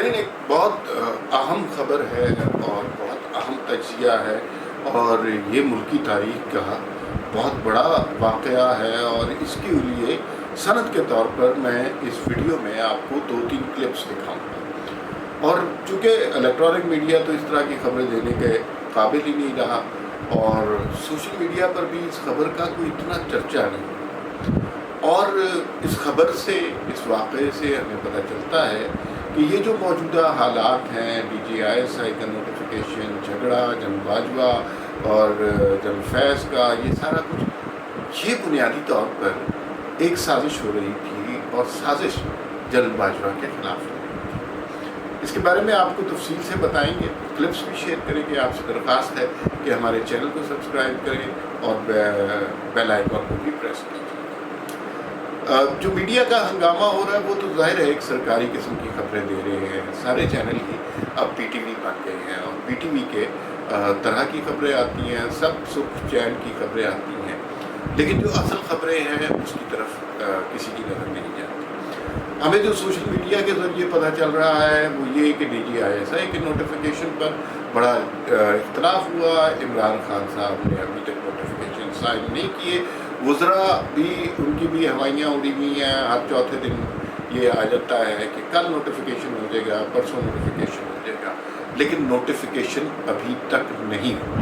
ناظرین، ایک بہت اہم خبر ہے اور بہت اہم تجزیہ ہے، اور یہ ملکی تاریخ کا بہت بڑا واقعہ ہے، اور اس کے لیے سند کے طور پر میں اس ویڈیو میں آپ کو 2-3 کلپس دکھاؤں گا۔ اور چونکہ الیکٹرانک میڈیا تو اس طرح کی خبریں دینے کے قابل ہی نہیں رہا، اور سوشل میڈیا پر بھی اس خبر کا کوئی اتنا چرچا نہیں، اور اس خبر سے، اس واقعے سے ہمیں پتہ چلتا ہے کہ یہ جو موجودہ حالات ہیں، DGISI کا نوٹیفیکیشن، جھگڑا جنرل باجوہ اور جنرل فیض کا، یہ سارا کچھ یہ بنیادی طور پر ایک سازش ہو رہی تھی، اور سازش جنرل باجوہ کے خلاف ہو رہی تھی۔ اس کے بارے میں آپ کو تفصیل سے بتائیں گے، کلپس بھی شیئر کریں گے۔ آپ سے درخواست ہے کہ ہمارے چینل کو سبسکرائب کریں اور بیل آئیکن کو بھی پریس کریں۔ جو میڈیا کا ہنگامہ ہو رہا ہے وہ تو ظاہر ہے ایک سرکاری قسم کی خبریں دے رہے ہیں، سارے چینل ہی اب PTV بن گئے ہیں، اور PTV کے طرح کی خبریں آتی ہیں، سب سکھ چین کی خبریں آتی ہیں، لیکن جو اصل خبریں ہیں اس کی طرف کسی کی نظر نہیں جاتی۔ ہمیں جو سوشل میڈیا کے ذریعے پتہ چل رہا ہے وہ یہ کہ DGISI کے نوٹیفیکیشن پر بڑا اختلاف ہوا۔ عمران خان صاحب نے ابھی تک نوٹیفیکیشن سائن نہیں کیے، وزراء بھی ان کی بھی ہوائیاں اڑی ہوئی ہیں، ہر چوتھے دن یہ آ جاتا ہے کہ کل نوٹیفیکیشن ہو جائے گا، پرسوں نوٹیفیکیشن ہو جائے گا، لیکن نوٹیفیکیشن ابھی تک نہیں ہوا۔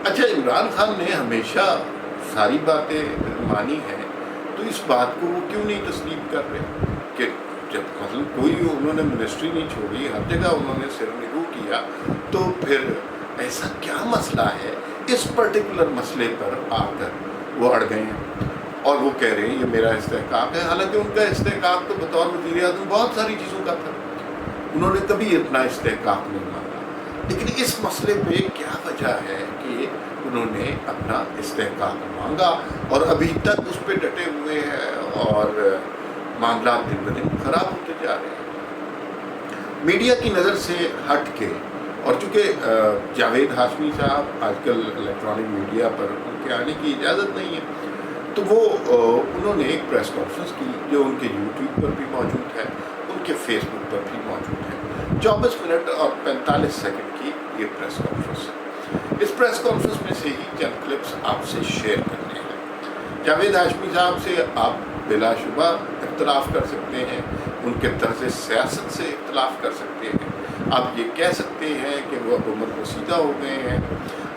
اچھا، عمران خان نے ہمیشہ ساری باتیں مانی ہیں، تو اس بات کو وہ کیوں نہیں تسلیم کر رہے کہ جب مطلب کوئی انہوں نے منسٹری نہیں چھوڑی، ہر جگہ انہوں نے سر نگو کیا، تو پھر ایسا کیا مسئلہ ہے؟ اس پرٹیکولر مسئلے پر آ کر وہ اڑ گئے ہیں، اور وہ کہہ رہے ہیں یہ میرا استحقاق ہے، حالانکہ ان کا استحقاق تو بطور وزیر اعظم بہت ساری چیزوں کا تھا، انہوں نے کبھی اتنا استحقاق نہیں مانگا، لیکن اس مسئلے پہ کیا وجہ ہے کہ انہوں نے اپنا استحقاق مانگا اور ابھی تک اس پہ ڈٹے ہوئے ہیں، اور معاملات دن بدن خراب ہوتے جا رہے ہیں۔ میڈیا کی نظر سے ہٹ کے، اور چونکہ جاوید ہاشمی صاحب آج کل الیکٹرانک میڈیا پر ان کے آنے کی اجازت نہیں ہے، تو وہ انہوں نے ایک پریس کانفرنس کی جو ان کے YouTube پر بھی موجود ہے، ان کے فیس بک پر بھی موجود ہے۔ 24 منٹ اور 45 سیکنڈ کی یہ پریس کانفرنس ہے۔ اس پریس کانفرنس میں سے ہی چند کلپس آپ سے شیئر کرنے ہیں۔ جاوید ہاشمی صاحب سے آپ بلا شبہ اختلاف کر سکتے ہیں، ان کے طرز سیاست سے اختلاف کر سکتے ہیں، آپ یہ کہہ سکتے ہیں کہ وہ اب عمر رسیدہ ہو گئے ہیں،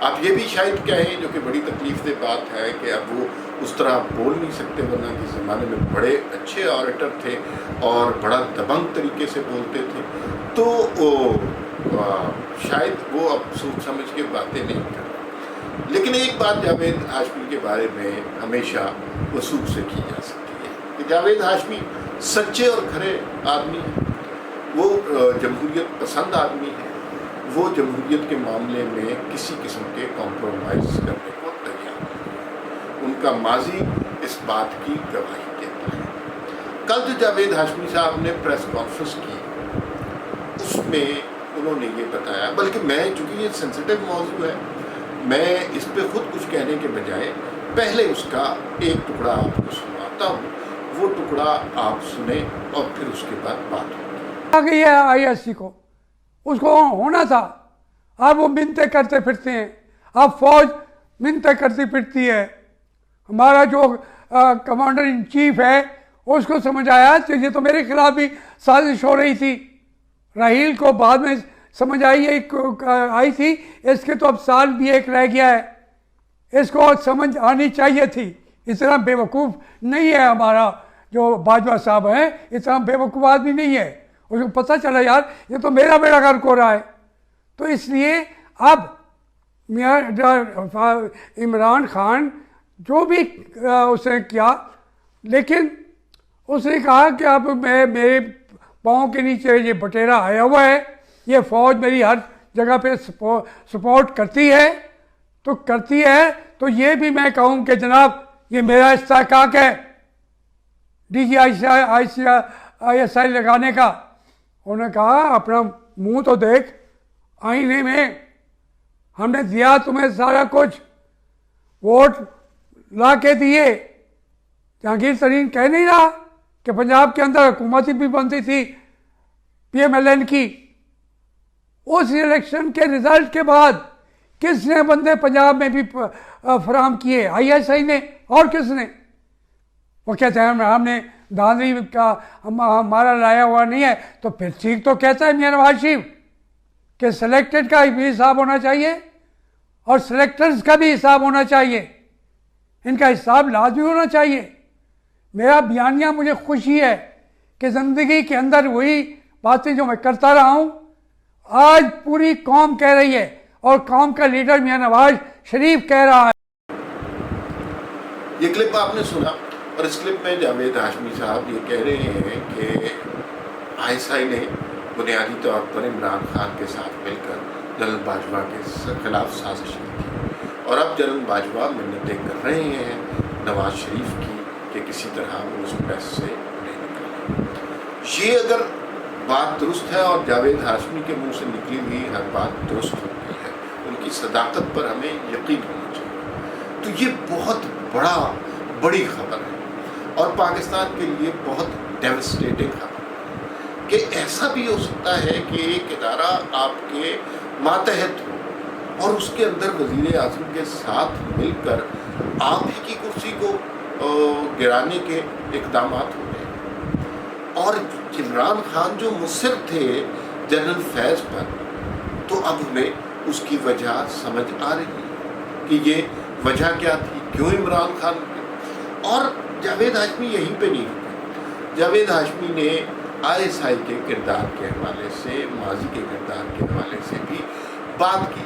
آپ یہ بھی شاید کہیں، جو کہ بڑی تکلیف دہ بات ہے، کہ اب وہ اس طرح بول نہیں سکتے، ورنہ کس زمانے میں بڑے اچھے آریٹر تھے اور بڑا دبنگ طریقے سے بولتے تھے، تو شاید وہ اب سوچ سمجھ کے باتیں نہیں کر رہے۔ لیکن ایک بات جاوید ہاشمی کے بارے میں ہمیشہ وثوق سے کی جا سکتی ہے کہ جاوید ہاشمی سچے اور کھرے آدمی ہیں، وہ جمہوریت پسند آدمی ہے، وہ جمہوریت کے معاملے میں کسی قسم کے کمپرومائز کرنے کو تیار نہیں، ان کا ماضی اس بات کی گواہی دیتا ہے۔ کل جو جاوید ہاشمی صاحب نے پریس کانفرنس کی، اس میں انہوں نے یہ بتایا، بلکہ میں چونکہ یہ سینسیٹیو موضوع ہے، میں اس پہ خود کچھ کہنے کے بجائے پہلے اس کا ایک ٹکڑا آپ کو سناتا ہوں، وہ ٹکڑا آپ سنیں اور پھر اس کے بعد بات ہوگی۔ کہ یہ ISC کو اس کو ہونا تھا، اب وہ منتیں کرتے پھرتے ہیں، اب فوج منتیں کرتی پھرتی ہے۔ ہمارا جو کمانڈر ان چیف ہے اس کو سمجھ آیا کہ یہ تو میرے خلاف بھی سازش ہو رہی تھی، راحیل کو بعد میں سمجھ آئی تھی، اس کے تو اب سال بھی ایک رہ گیا ہے، اس کو سمجھ آنی چاہیے تھی۔ اتنا بے وقوف نہیں ہے ہمارا جو باجوہ صاحب ہیں، اتنا بے وقوف آدمی نہیں ہے، اس کو پتہ چلا یار یہ تو میرا بیڑا غرق ہو رہا ہے۔ تو اس لیے اب عمران خان جو بھی اس نے کیا، لیکن اس نے کہا کہ اب میرے پاؤں کے نیچے یہ بٹیرا آیا ہوا ہے، یہ فوج میری ہر جگہ پہ سپورٹ کرتی ہے تو یہ بھی میں کہوں کہ جناب یہ میرا استحقاق ہے DGISI لگانے کا۔ انہوں نے کہا اپنا منہ تو دیکھ آئینے میں، ہم نے دیا تمہیں سارا کچھ، ووٹ لا کے دیے۔ جہانگیر ترین کہہ نہیں رہا کہ پنجاب کے اندر حکومت بھی بنتی تھی PMLN کی. اس الیکشن کے رزلٹ کے بعد کس نے بندے پنجاب میں بھی فراہم کیے؟ ISI نے. اور کس نے؟ وہ کہتے ہیں ہم نے دھاندلی کا ہمارا لایا ہوا نہیں ہے. تو پھر ٹھیک تو کہتا ہے میاں نواز شریف کہ سلیکٹڈ کا بھی حساب ہونا چاہیے اور سلیکٹرز کا بھی حساب ہونا چاہیے. ان کا حساب لازمی ہونا چاہیے. میرا بیانیہ مجھے خوشی ہے کہ زندگی کے اندر وہی باتیں جو میں کرتا رہا ہوں آج پوری قوم کہہ رہی ہے اور قوم کا لیڈر میاں نواز شریف کہہ رہا ہے. یہ کلپ آپ نے سنا اور اس کلپ میں جاوید ہاشمی صاحب یہ کہہ رہے ہیں کہ ISI نے بنیادی طور پر عمران خان کے ساتھ مل کر جنرل باجوہ کے خلاف سازش کی تھی اور اب جنرل باجوہ منتیں کر رہے ہیں نواز شریف کی کہ کسی طرح وہ اس پریس سے نہیں نکلے. یہ اگر بات درست ہے اور جاوید ہاشمی کے منہ سے نکلی ہوئی ہر بات درست ہوتی ہے، ان کی صداقت پر ہمیں یقین ہونا چاہیے، تو یہ بہت بڑی خبر ہے اور پاکستان کے لیے بہت ڈیوسٹیٹنگ خبر ہے کہ ایسا بھی ہو سکتا ہے کہ ایک ادارہ آپ کے ماتحت ہو اور اس کے اندر وزیر اعظم کے ساتھ مل کر آپ ہی کی کرسی کو گرانے کے اقدامات ہو رہے ہیں. اور عمران خان جو مصر تھے جنرل فیض پر، تو اب ہمیں اس کی وجہ سمجھ آ رہی ہے کہ یہ وجہ کیا تھی، کیوں عمران خان. اور جاوید ہاشمی یہیں پہ نہیں رکے. جاوید ہاشمی نے ISI کے کردار کے حوالے سے، ماضی کے کردار کے حوالے سے بھی بات کی.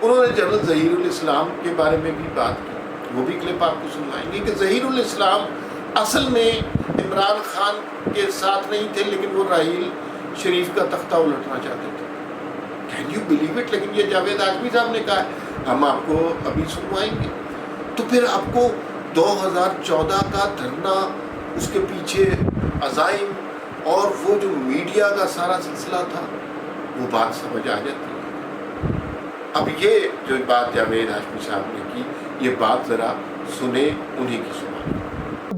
انہوں نے جنرل ظہیر الاسلام کے بارے میں بھی بات کی. وہ بھی کلپ آپ کو سنوائیں گے کہ ظہیر الاسلام اصل میں عمران خان کے ساتھ نہیں تھے لیکن وہ راحیل شریف کا تختہ الٹنا چاہتے تھے. Can you believe it? لیکن یہ جاوید ہاشمی صاحب نے کہا ہے. ہم آپ کو ابھی سنوائیں گے. تو پھر آپ کو 2014 کا دھرنا، اس کے پیچھے عزائم اور وہ جو میڈیا کا سارا سلسلہ تھا وہ بات سمجھ آ جاتی ہے. اب یہ جو بات جاوید ہاشمی صاحب نے کی، یہ بات ذرا سنیں، انہیں کی سنائیں.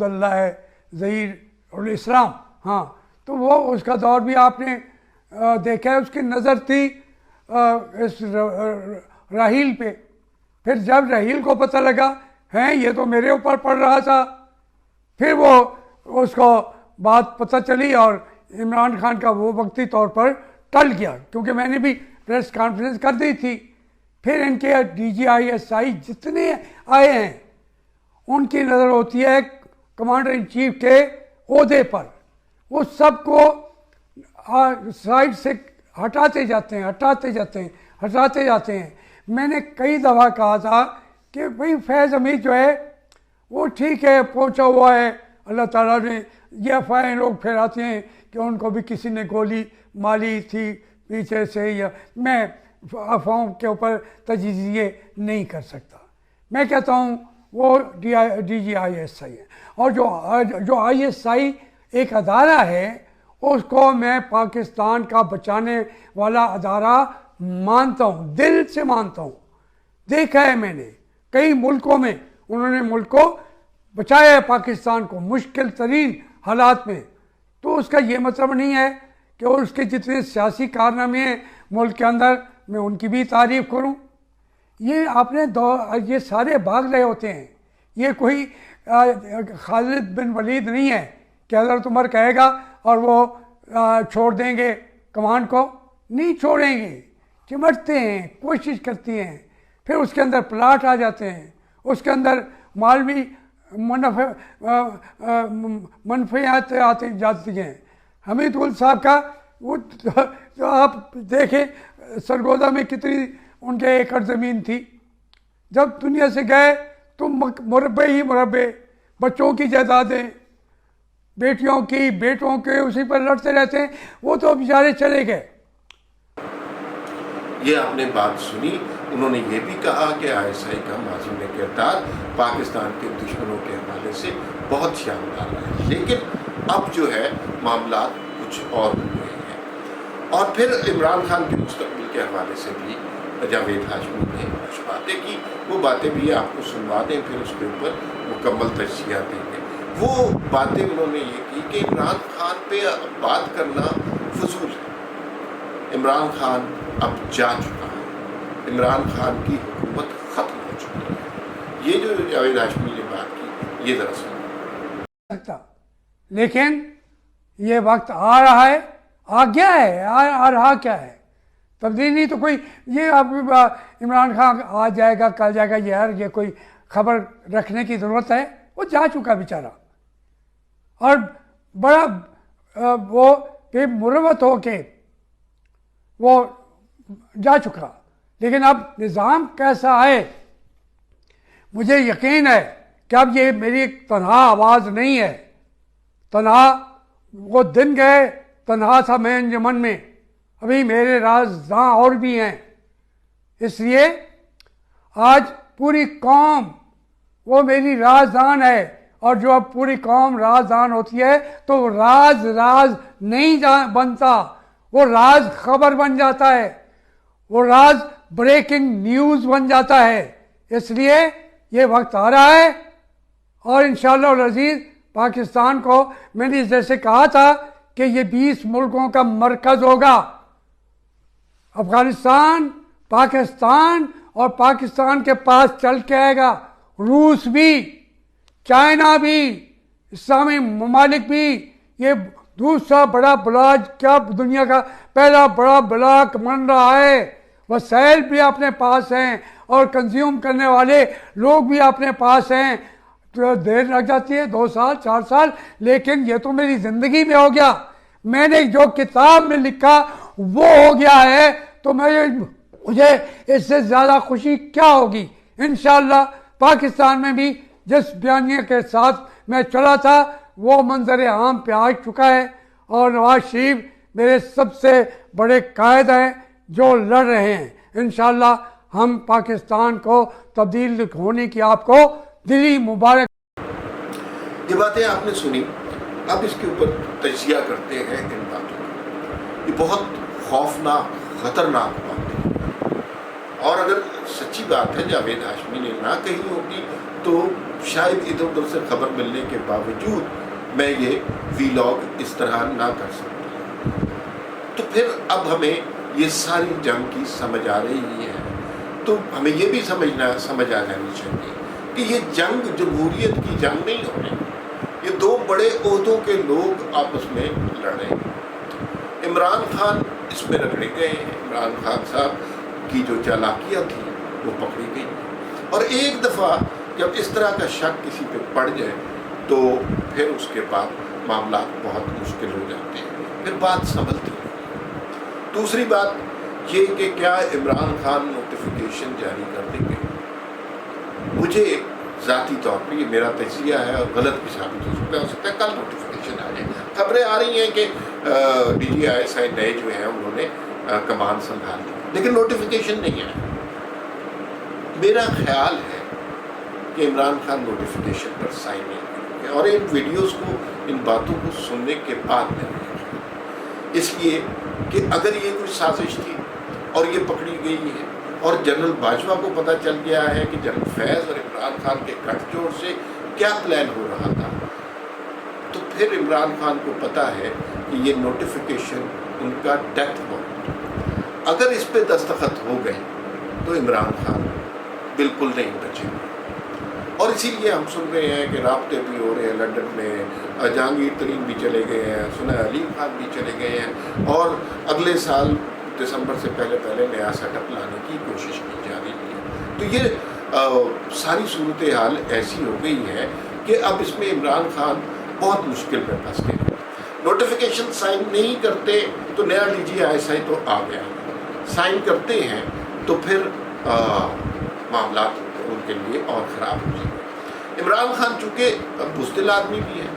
اللہ ہے ظہیر الاسلام. ہاں، تو وہ اس کا دور بھی آپ نے دیکھا ہے. اس کی نظر تھی اس راحیل پہ. پھر جب راحیل کو پتہ لگا ہیں یہ تو میرے اوپر پڑ رہا تھا، پھر وہ اس کو بات پتہ چلی اور عمران خان کا وہ وقتی طور پر ٹل گیا کیونکہ میں نے بھی پریس کانفرنس کر دی تھی. پھر ان کے DGISI جتنے آئے ہیں ان کی نظر ہوتی ہے کمانڈر ان چیف کے عہدے پر. وہ سب کو سائڈ سے ہٹاتے جاتے ہیں. میں نے کئی دفعہ کہا تھا کہ بھئی فیض حمید جو ہے وہ ٹھیک ہے، پہنچا ہوا ہے. اللہ تعالیٰ نے یہ افواہیں لوگ پھیلاتے ہیں کہ ان کو بھی کسی نے گولی ماری تھی پیچھے سے، یا میں افواہوں کے اوپر تجزیے نہیں کر سکتا. میں کہتا ہوں وہ DGISI ہے. اور جو ISI ایک ادارہ ہے اس کو میں پاکستان کا بچانے والا ادارہ مانتا ہوں، دل سے مانتا ہوں. دیکھا ہے میں نے کئی ملکوں میں انہوں نے ملک کو بچایا ہے، پاکستان کو مشکل ترین حالات میں. تو اس کا یہ مطلب نہیں ہے کہ اس کے جتنے سیاسی کارنامے ہیں ملک کے اندر میں ان کی بھی تعریف کروں. یہ آپ نے یہ سارے بھاگ رہے ہوتے ہیں. یہ کوئی خالد بن ولید نہیں ہے کہ حضرت عمر کہے گا اور وہ چھوڑ دیں گے کمان کو. نہیں چھوڑیں گے، چمٹتے ہیں، کوشش کرتی ہیں، پھر اس کے اندر پلاٹ آ جاتے ہیں، اس کے اندر مالوی منفیات آتی جاتی ہیں. حمید گل صاحب کا وہ آپ دیکھیں سرگودا میں کتنی ان کے ایکڑ زمین تھی. جب دنیا سے گئے تو مربع ہی مربع، بچوں کی جائیدادیں، بیٹیوں کی، بیٹوں کے، اسی پر لڑتے رہتے ہیں. وہ تو بیچارے چلے گئے. یہ آپ نے بات سنی. انہوں نے یہ بھی کہا کہ ISI کا ماضی میں کردار پاکستان کے دشمنوں کے حوالے سے بہت شاندار ہے، لیکن اب جو ہے معاملات کچھ اور ہو گئے ہیں. اور پھر عمران خان کے مستقبل کے حوالے سے بھی جاوید ہاشمی نے کچھ باتیں کی. وہ باتیں بھی آپ کو سنوا دیں، پھر اس کے اوپر مکمل تجزیہ دیں گے. وہ باتیں انہوں نے یہ کی کہ عمران خان پہ بات کرنا فضول ہے. عمران خان اب جا چکا ہے، عمران خان کی حکومت ختم ہو چکی ہے۔ یہ جو جاوید ہاشمی نے بات کی، یہ ذرا سنو۔ لیکن یہ وقت آ رہا ہے، آ گیا ہے، آ رہا کیا ہے، تبدیلی تو کوئی یہ اب عمران خان آ جائے گا کل جائے گا یہ کوئی خبر رکھنے کی ضرورت ہے؟ وہ جا چکا بیچارہ، اور بڑا وہ بے مروت ہو کے وہ جا چکا۔ لیکن اب نظام کیسا ہے، مجھے یقین ہے کہ اب یہ میری تنہا آواز نہیں ہے، تنہا وہ دن گئے تنہا تھا میں انجمن میں، ابھی میرے رازداں اور بھی ہیں۔ اس لیے آج پوری قوم وہ میری رازدان ہے، اور جو اب پوری قوم رازدان ہوتی ہے تو راز نہیں بنتا، وہ راز خبر بن جاتا ہے، وہ راز بریکنگ نیوز بن جاتا ہے۔ اس لیے یہ وقت آ رہا ہے، اور انشاءاللہ العزیز پاکستان کو میں نے جیسے کہا تھا کہ یہ 20 ملکوں کا مرکز ہوگا، افغانستان، پاکستان، اور پاکستان کے پاس چل کے آئے گا روس بھی، چائنا بھی، اسلامی ممالک بھی۔ یہ دوسرا بڑا بلاک، کیا دنیا کا پہلا بڑا بلاک بن رہا ہے۔ وسائل بھی اپنے پاس ہیں اور کنزیوم کرنے والے لوگ بھی اپنے پاس ہیں۔ تو دیر لگ جاتی ہے، 2 سال 4 سال، لیکن یہ تو میری زندگی میں ہو گیا، میں نے جو کتاب میں لکھا وہ ہو گیا ہے، تو مجھے اس سے زیادہ خوشی کیا ہوگی۔ انشاءاللہ پاکستان میں بھی جس بیانیے کے ساتھ میں چلا تھا وہ منظر عام پہ آ چکا ہے، اور نواز شریف میرے سب سے بڑے قائد ہیں جو لڑ رہے ہیں۔ انشاءاللہ ہم پاکستان کو تبدیل ہونے کی آپ کو دلی مبارک۔ یہ باتیں آپ نے سنی، اب اس کے اوپر تجزیہ کرتے ہیں ان باتوں کا۔ یہ بہت خوفناک، خطرناک بات ہے، اور اگر سچی بات ہے جاوید ہاشمی نے نہ کہی ہوگی تو شاید ادھر ادھر سے خبر ملنے کے باوجود میں یہ ویلاگ اس طرح نہ کر سکتا۔ تو پھر اب ہمیں یہ ساری جنگ کی سمجھ آ رہی ہے، تو ہمیں یہ بھی سمجھ آ جانی چاہیے کہ یہ جنگ جمہوریت کی جنگ نہیں ہو رہی، یہ 2 بڑے عہدوں کے لوگ آپس میں لڑ رہے ہیں۔ عمران خان اس میں رگڑے گئے ہیں، عمران خان صاحب کی جو چالاکیاں تھیں وہ پکڑی گئی، اور ایک دفعہ جب اس طرح کا شک کسی پہ پڑ جائے تو پھر اس کے بعد معاملات بہت مشکل ہو جاتے ہیں، پھر بات سنبھلتی ہے۔ دوسری بات یہ کہ کیا عمران خان نوٹیفیکیشن جاری کر دیں گے؟ مجھے ذاتی طور پہ یہ میرا تجزیہ ہے اور غلط بھی ثابت ہو سکتا ہے کل نوٹیفیکیشن آ جائے۔ خبریں آ رہی ہیں کہ DGI نئے جو ہیں انہوں نے کمان سنبھال لی، لیکن نوٹیفیکیشن نہیں آیا۔ میرا خیال ہے کہ عمران خان نوٹیفیکیشن پر سائن نہیں کریں گے، اور ان ویڈیوز کو، ان باتوں کو سننے کے بعد نہیں کریں گے، اس لیے کہ اگر یہ کوئی سازش تھی اور یہ پکڑی گئی ہے، اور جنرل باجوہ کو پتہ چل گیا ہے کہ جنرل فیض اور عمران خان کے گٹھ جوڑ سے کیا پلان ہو رہا تھا، تو پھر عمران خان کو پتہ ہے کہ یہ نوٹیفیکیشن ان کا ڈیتھ وارنٹ، اگر اس پہ دستخط ہو گئے تو عمران خان بالکل نہیں بچے گے۔ اور اسی لیے ہم سن رہے ہیں کہ رابطے بھی ہو رہے ہیں لنڈن میں، جہانگیر ترین بھی چلے گئے ہیں، ثنا علیم خان بھی چلے گئے ہیں، اور اگلے سال دسمبر سے پہلے نیا سیٹ اپ لانے کی کوشش کی جا رہی ہے۔ تو یہ ساری صورتحال ایسی ہو گئی ہے کہ اب اس میں عمران خان بہت مشکل میں پھنس گئے۔ نوٹیفیکیشن سائن نہیں کرتے تو نیا DGI تو آ گیا، سائن کرتے ہیں تو پھر معاملات ان کے لیے اور خراب ہو جائیں گے۔ عمران خان چونکہ بزدل آدمی بھی ہے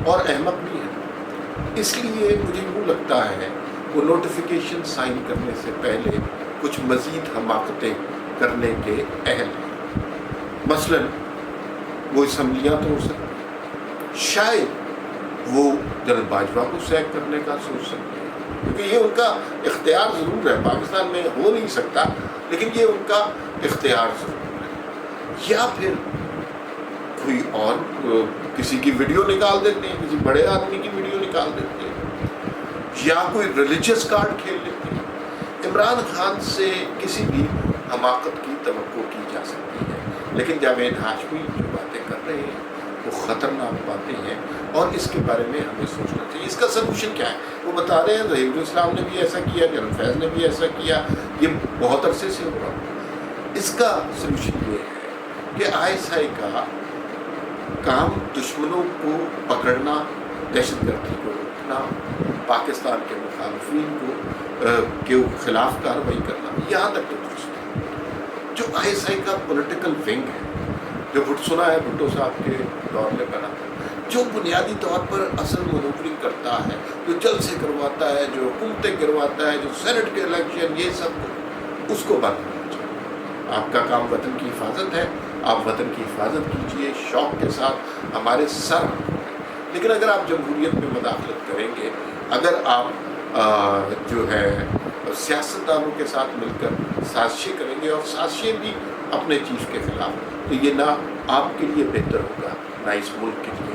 اور احمق بھی ہے، اس لیے مجھے یوں لگتا ہے وہ نوٹیفیکیشن سائن کرنے سے پہلے کچھ مزید حماقتیں کرنے کے اہل ہیں۔ مثلاً وہ اسمبلیاں توڑ سکتے، شاید وہ جنرل باجوہ کو سیک کرنے کا سوچ سکتے ہیں، کیونکہ یہ ان کا اختیار ضرور ہے، پاکستان میں ہو نہیں سکتا لیکن یہ ان کا اختیار ضرور ہے۔ یا پھر کوئی اور کسی کی ویڈیو نکال دیتے ہیں، کسی بڑے آدمی کی ویڈیو نکال دیتے ہیں، یا کوئی ریلیجس کارڈ کھیل لیتے ہیں۔ عمران خان سے کسی بھی حماقت کی توقع کی جا سکتی ہے، لیکن جاوید ہاشمی جو باتیں کر رہے ہیں وہ خطرناک باتیں ہیں، اور اس کے بارے میں ہمیں سوچنا چاہیے اس کا سلوشن کیا ہے۔ وہ بتا رہے ہیں ظہیر الاسلام نے بھی ایسا کیا، جنرل فیض نے بھی ایسا کیا، یہ بہت عرصے سے ہو رہا ہے۔ اس کا سلوشن یہ ہے کہ ISI کا کام دشمنوں کو پکڑنا، دہشت گردی کو روکنا، پاکستان کے مخالفین کے خلاف کارروائی کرنا، یہاں تک تو درست ہے۔ جو ISI کا پولیٹیکل ونگ ہے، جو سنا ہے بھٹو صاحب کے دور میں بنا، جو بنیادی طور پر اصل مونوپولنگ کرتا ہے، جو جلسے کرواتا ہے، جو حکومتیں گرواتا ہے، جو سینٹ کے الیکشن، یہ سب اس کو بند کرنا چاہیے۔ آپ کا کام وطن کی حفاظت ہے، آپ وطن کی حفاظت کیجئے شوق کے ساتھ، ہمارے سر۔ لیکن اگر آپ جمہوریت میں مداخلت کریں گے، اگر آپ جو ہے سیاستدانوں کے ساتھ مل کر سازشیں کریں گے، اور سازشیں بھی اپنے چیف کے خلاف، تو یہ نہ آپ کے لیے بہتر ہوگا، نہ اس ملک کے لیے